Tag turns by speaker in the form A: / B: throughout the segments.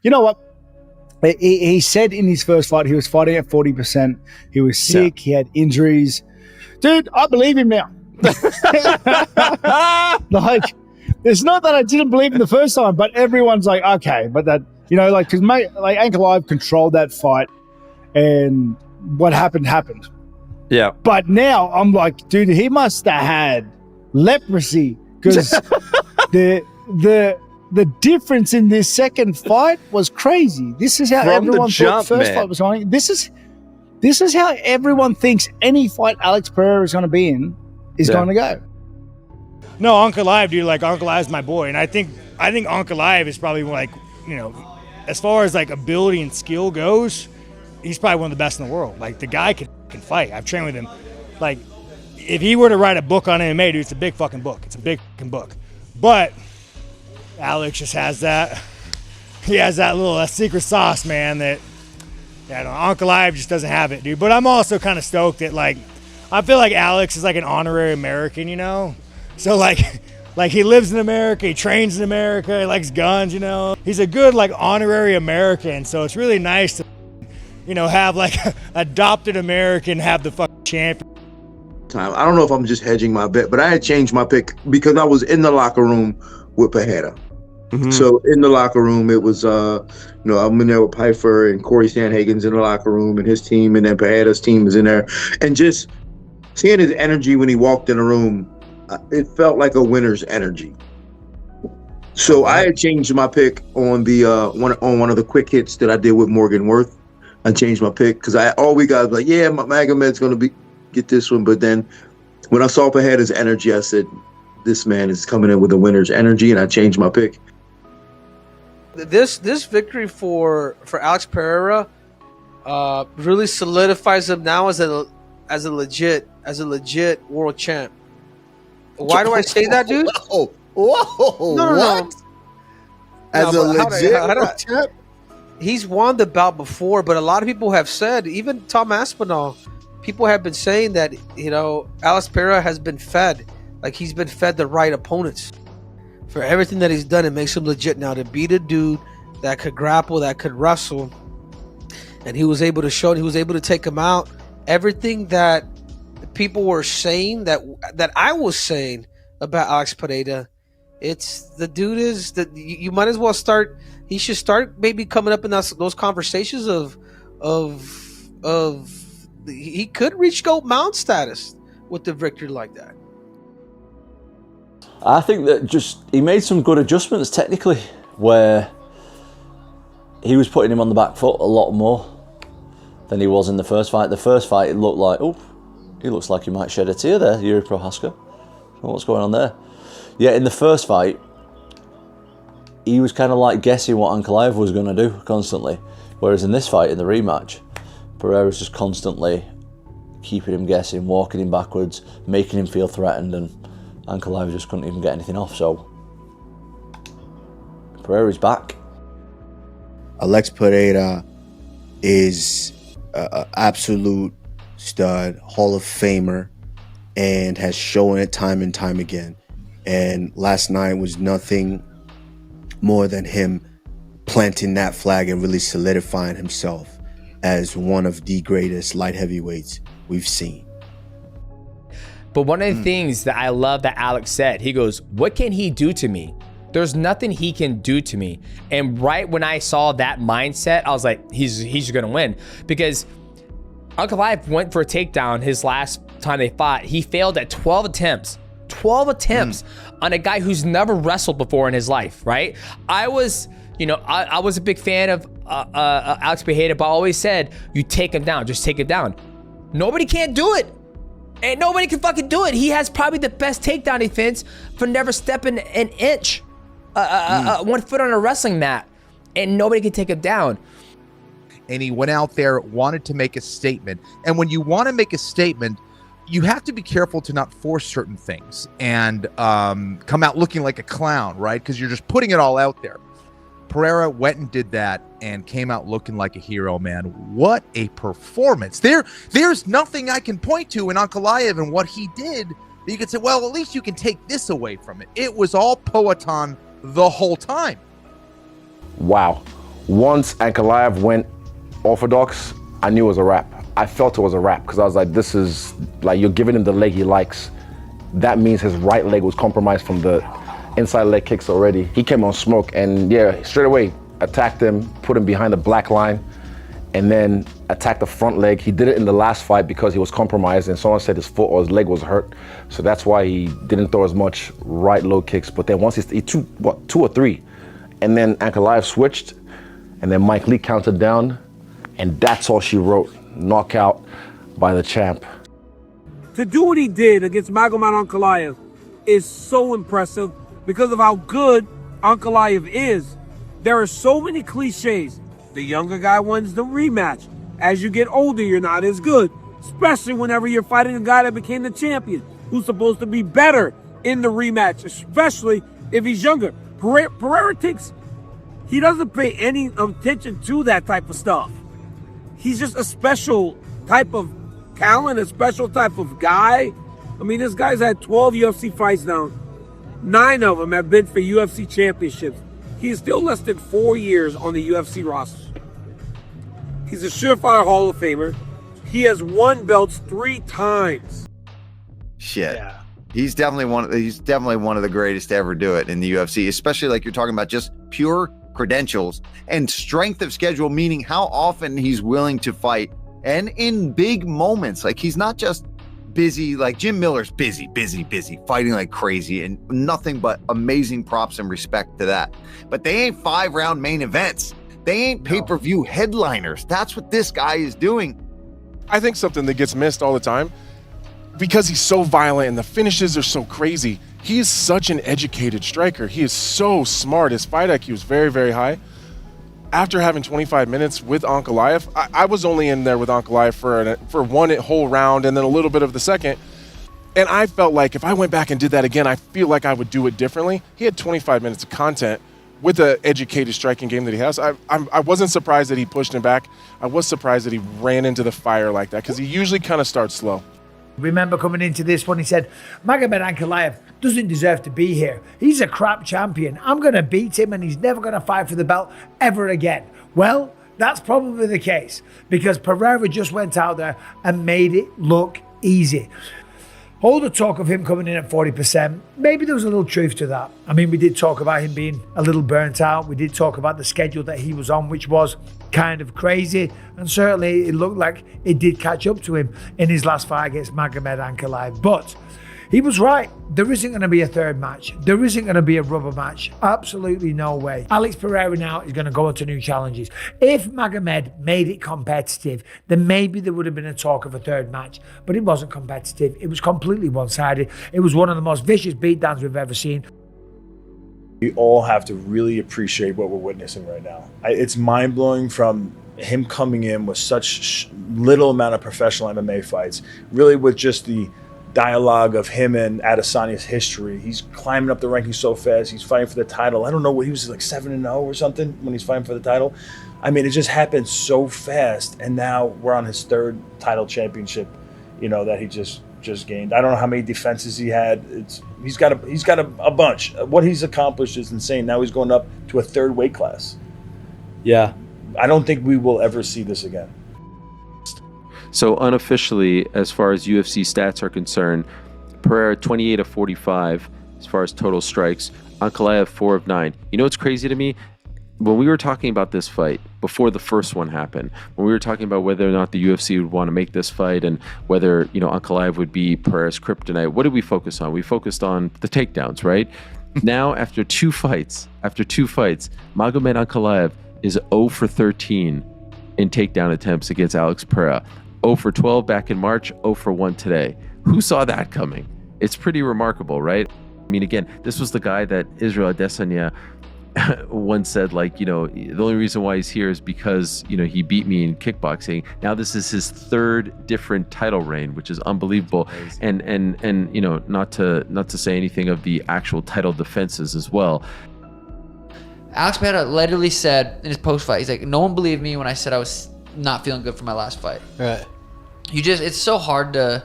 A: You know what? He said in his first fight he was fighting at 40%. He was sick. He had injuries. Dude, I believe him now. Like, it's not that I didn't believe him the first time, but everyone's like, okay, but that, you know, like, because Ankalaev controlled that fight, and what happened.
B: Yeah.
A: But now I'm like, dude, he must have had leprosy, because the difference in this second fight was crazy. This is how everyone thought the first fight was going. This is how everyone thinks any fight Alex Pereira is going to be in is going to go.
C: No, Ankalaev, dude, like, Ankalaev's my boy. And I think Ankalaev is probably, like, you know, as far as, like, ability and skill goes, he's probably one of the best in the world. Like, the guy can fight. I've trained with him. Like, if he were to write a book on MMA, dude, it's a big fucking book. It's a big fucking book. But Alex just has that. He has that little secret sauce, man, that Ankalaev just doesn't have it, dude. But I'm also kind of stoked that, like, I feel like Alex is like an honorary American, you know? So, like he lives in America, he trains in America, he likes guns, you know? He's a good, like, honorary American. So it's really nice to, you know, have, like, adopted American have the fucking champion.
D: I don't know if I'm just hedging my bet, but I had changed my pick because I was in the locker room with Pereira. Mm-hmm. So in the locker room, it was, you know, I'm in there with Pfeiffer and Corey Sandhagen's in the locker room and his team, and then Pereira's team is in there. And just seeing his energy when he walked in the room, it felt like a winner's energy. So I had changed my pick on the one of the quick hits that I did with Morgan Worth. I changed my pick because all we got was like, yeah, Magomed's going to get this one. But then when I saw Pereira's energy, I said, this man is coming in with a winner's energy, and I changed my pick.
E: This victory for Alex Pereira really solidifies him now as a legit world champ. Why do I say that, dude?
F: Whoa!
E: No.
F: As a legit world champ?
E: He's won the bout before, but a lot of people have said, even Tom Aspinall, people have been saying that, you know, Alex Pereira has been fed. Like, he's been fed the right opponents. For everything that he's done, it makes him legit now to beat a dude that could grapple, that could wrestle. And he was able to show, he was able to take him out. Everything that people were saying, that I was saying about Alex Pereira, it's the dude is that you might as well start. He should start maybe coming up in those conversations of he could reach GOAT Mount status with the victory like that.
B: I think that he made some good adjustments technically, where he was putting him on the back foot a lot more than he was in the first fight. The first fight, it looked like, oh, he looks like he might shed a tear there, Yuri Prohaska. What's going on there? Yeah, in the first fight, he was kind of like guessing what Ankalaev was going to do constantly. Whereas in this fight, in the rematch, Pereira's just constantly keeping him guessing, walking him backwards, making him feel threatened, and Ankalaev just couldn't even get anything off. So Pereira's back.
F: Alex Pereira is an absolute stud, Hall of Famer, and has shown it time and time again. And last night was nothing more than him planting that flag and really solidifying himself as one of the greatest light heavyweights we've seen.
G: But one of the things that I love that Alex said, he goes, what can he do to me? There's nothing he can do to me. And right when I saw that mindset, I was like, he's gonna win. Because Ankalaev went for a takedown his last time they fought. He failed at 12 attempts. 12 attempts on a guy who's never wrestled before in his life, right? I was a big fan of Alex Pereira, but I always said, you take him down, just take him down. Nobody can't do it. And nobody can fucking do it. He has probably the best takedown defense for never stepping an inch, 1 foot on a wrestling mat, and nobody can take him down.
H: And he went out there, wanted to make a statement. And when you want to make a statement, you have to be careful to not force certain things and come out looking like a clown, right? Because you're just putting it all out there. Pereira went and did that and came out looking like a hero, man. What a performance. There's nothing I can point to in Ankalaev and what he did that you could say, well, at least you can take this away from it. It was all Poatan the whole time.
B: Wow.
I: Once Ankalaev went orthodox, I knew it was a wrap. I felt it was a wrap because I was like, this is like, you're giving him the leg he likes. That means his right leg was compromised from the inside leg kicks already. He came on smoke and yeah, straight away attacked him, put him behind the black line, and then attacked the front leg. He did it in the last fight because he was compromised and someone said his foot or his leg was hurt. So that's why he didn't throw as much right low kicks. But then once he threw, two or three? And then Ankalaev switched and then Mike Lee counted down and that's all she wrote. Knockout by the champ.
J: To do what he did against Magomed Ankalaev is so impressive because of how good Ankalaev is. There are so many cliches. The younger guy wins the rematch. As you get older, you're not as good, especially whenever you're fighting a guy that became the champion, who's supposed to be better in the rematch, especially if he's younger. Pereira he doesn't pay any attention to that type of stuff. He's just a special type of talent, a special type of guy. I mean, this guy's had 12 UFC fights now. 9 of them have been for UFC championships. He is still less than 4 years on the UFC roster. He's a surefire Hall of Famer. He has won belts 3 times.
K: Shit. Yeah. He's definitely one of the greatest to ever do it in the UFC, especially like you're talking about just pure credentials and strength of schedule, meaning how often he's willing to fight and in big moments. Like he's not just busy, like Jim Miller's busy, fighting like crazy and nothing but amazing props and respect to that. But they ain't 5-round main events. They ain't pay-per-view headliners. That's what this guy is doing.
L: I think something that gets missed all the time, because he's so violent and the finishes are so crazy, he is such an educated striker. He is so smart. His fight IQ is very, very high. After having 25 minutes with Ankalaev, I was only in there with Ankalaev for one whole round and then a little bit of the second. And I felt like if I went back and did that again, I feel like I would do it differently. He had 25 minutes of content with the educated striking game that he has. I wasn't surprised that he pushed him back. I was surprised that he ran into the fire like that because he usually kind of starts slow.
A: Remember coming into this one, he said, Magomed Ankalaev doesn't deserve to be here. He's a crap champion. I'm going to beat him and he's never going to fight for the belt ever again. Well, that's probably the case because Pereira just went out there and made it look easy. All the talk of him coming in at 40%, maybe there was a little truth to that. I mean, we did talk about him being a little burnt out. We did talk about the schedule that he was on, which was kind of crazy. And certainly it looked like it did catch up to him in his last fight against Magomed Ankalaev. But he was right. There isn't going to be a third match. There isn't going to be a rubber match. Absolutely no way. Alex Pereira now is going to go into new challenges. If Magomed made it competitive, then maybe there would have been a talk of a third match. But it wasn't competitive. It was completely one-sided. It was one of the most vicious beatdowns we've ever seen.
M: We all have to really appreciate what we're witnessing right now. It's mind-blowing from him coming in with such little amount of professional MMA fights, really with just the dialogue of him and Adesanya's history. He's climbing up the rankings so fast. He's fighting for the title. I don't know what he was like 7-0 or something when he's fighting for the title. I mean, it just happened so fast, and now we're on his 3rd title championship, that he just gained. I don't know how many defenses he had. He's got a bunch. What he's accomplished is insane. Now he's going up to a 3rd weight class. Yeah, I don't think we will ever see this again.
N: So unofficially, as far as UFC stats are concerned, Pereira 28 of 45 as far as total strikes. Ankalaev 4 of 9. You know what's crazy to me? When we were talking about this fight, before the first one happened, when we were talking about whether or not the UFC would want to make this fight and whether, Ankalaev would be Pereira's kryptonite, what did we focus on? We focused on the takedowns, right? Now, after two fights, Magomed Ankalaev is 0 for 13 in takedown attempts against Alex Pereira. 0 for 12 back in March, 0 for 1 today. Who saw that coming? It's pretty remarkable, right? I mean, again, this was the guy that Israel Adesanya once said, the only reason why he's here is because, he beat me in kickboxing. Now this is his 3rd different title reign, which is unbelievable. And not to say anything of the actual title defenses as well.
O: Alex Pereira literally said in his post-fight, he's like, no one believed me when I said I was not feeling good for my last fight. Right. It's so hard to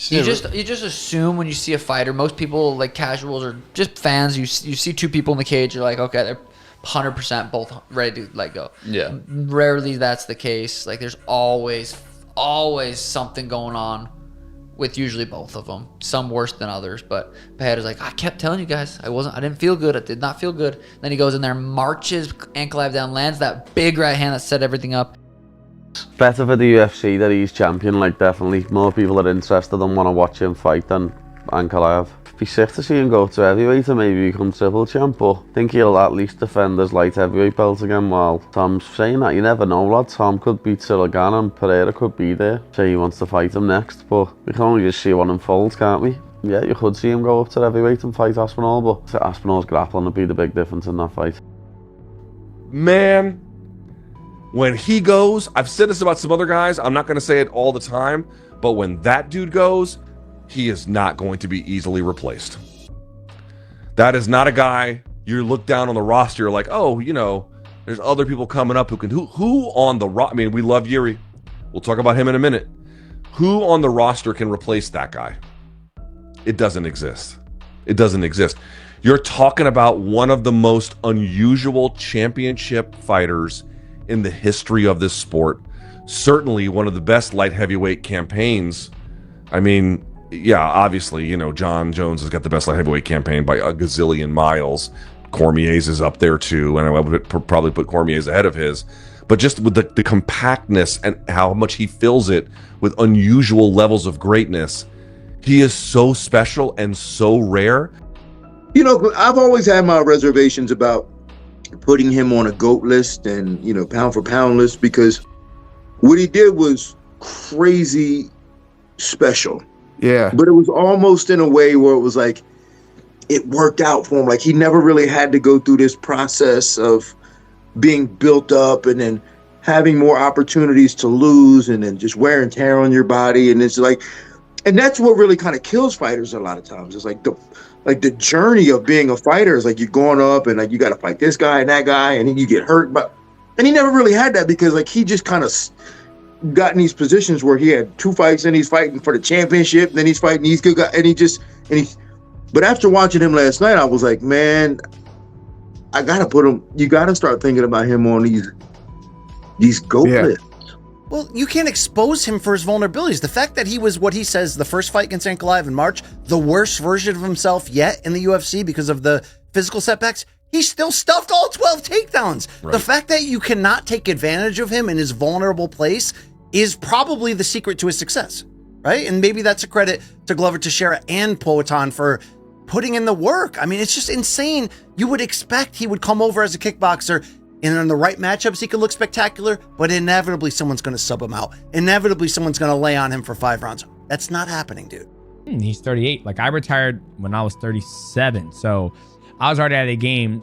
O: you just assume when you see a fighter. Most people, like casuals or just fans, you see 2 people in the cage, you're like, okay, 100% both ready to let go.
B: Yeah.
O: Rarely that's the case. Like there's always something going on with usually both of them. Some worse than others, but Pereira's like, I kept telling you guys, I didn't feel good. I did not feel good. Then he goes in there, marches Ankalaev down, lands that big right hand that set everything up.
P: Better for the UFC that he's champion, like definitely. More people are interested and want to watch him fight than Ankalaev. Be sick to see him go to heavyweight and maybe become triple champ, but I think he'll at least defend his light heavyweight belt again. While Tom's saying that, you never know, lad. Tom could beat Cyril again and Pereira could be there. Say he wants to fight him next, but we can only just see one unfold, can't we? Yeah, you could see him go up to heavyweight and fight Aspinall, but Aspinall's grappling would be the big difference in that fight.
Q: Man, when he goes, I've said this about some other guys, I'm not going to say it all the time, but when that dude goes, he is not going to be easily replaced. That is not a guy you look down on the roster, you're like, oh, you know, there's other people coming up who can, who on the roster, I mean, we love Yuri. We'll talk about him in a minute. Who on the roster can replace that guy? It doesn't exist. It doesn't exist. You're talking about one of the most unusual championship fighters in the history of this sport. Certainly one of the best light heavyweight campaigns. I mean, yeah, obviously, you know, Jon Jones has got the best light heavyweight campaign by a gazillion miles. Cormier's is up there too, and I would probably put Cormier's ahead of his. But just with the compactness and how much he fills it with unusual levels of greatness, he is so special and so rare.
D: You know, I've always had my reservations about putting him on a GOAT list and, you know, pound for pound list, because what he did was crazy special.
H: Yeah.
D: But it was almost in a way where it was like, it worked out for him. Like he never really had to go through this process of being built up and then having more opportunities to lose and then just wear and tear on your body. And it's like, and that's what really kind of kills fighters a lot of times. It's like the journey of being a fighter is like you're going up and like you got to fight this guy and that guy and then you get hurt. And he never really had that, because like he just kind of got in these positions where he had 2 fights and he's fighting for the championship, and then he's fighting these good guys, but after watching him last night, I was like, man, I gotta put him. You gotta start thinking about him on these GOAT lists.
R: Well, you can't expose him for his vulnerabilities. The fact that he was, what he says, the first fight against Ankalaev in March, the worst version of himself yet in the UFC because of the physical setbacks, he still stuffed all 12 takedowns. Right. The fact that you cannot take advantage of him in his vulnerable place is probably the secret to his success, right? And maybe that's a credit to Glover Teixeira and Poatan for putting in the work. I mean, it's just insane. You would expect he would come over as a kickboxer, and in the right matchups, he could look spectacular, but inevitably someone's going to sub him out. Inevitably someone's going to lay on him for 5 rounds. That's not happening, dude.
G: He's 38. Like, I retired when I was 37. So I was already out of the game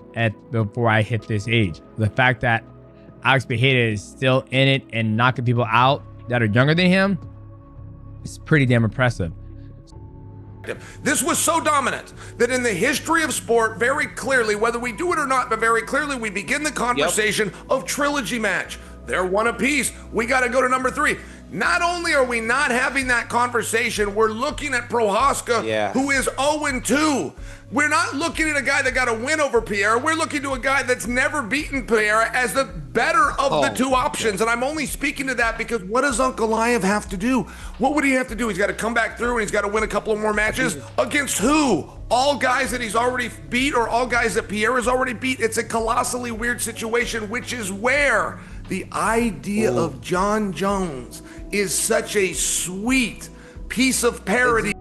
G: before I hit this age. The fact that Alex Pereira is still in it and knocking people out that are younger than him, it's pretty damn impressive.
S: This was so dominant that in the history of sport, very clearly, whether we do it or not, but very clearly, we begin the conversation of trilogy match. They're one apiece. We got to go to number 3. Not only are we not having that conversation, we're looking at Prochazka, who is 0-2. We're not looking at a guy that got a win over Pereira. We're looking to a guy that's never beaten Pereira as the better of the 2 options. And I'm only speaking to that because what does Ankalaev have to do? What would he have to do? He's got to come back through and he's got to win a couple of more matches. Against who? All guys that he's already beat or all guys that Pereira's already beat? It's a colossally weird situation, which is where the idea of Jon Jones is such a sweet piece of parody.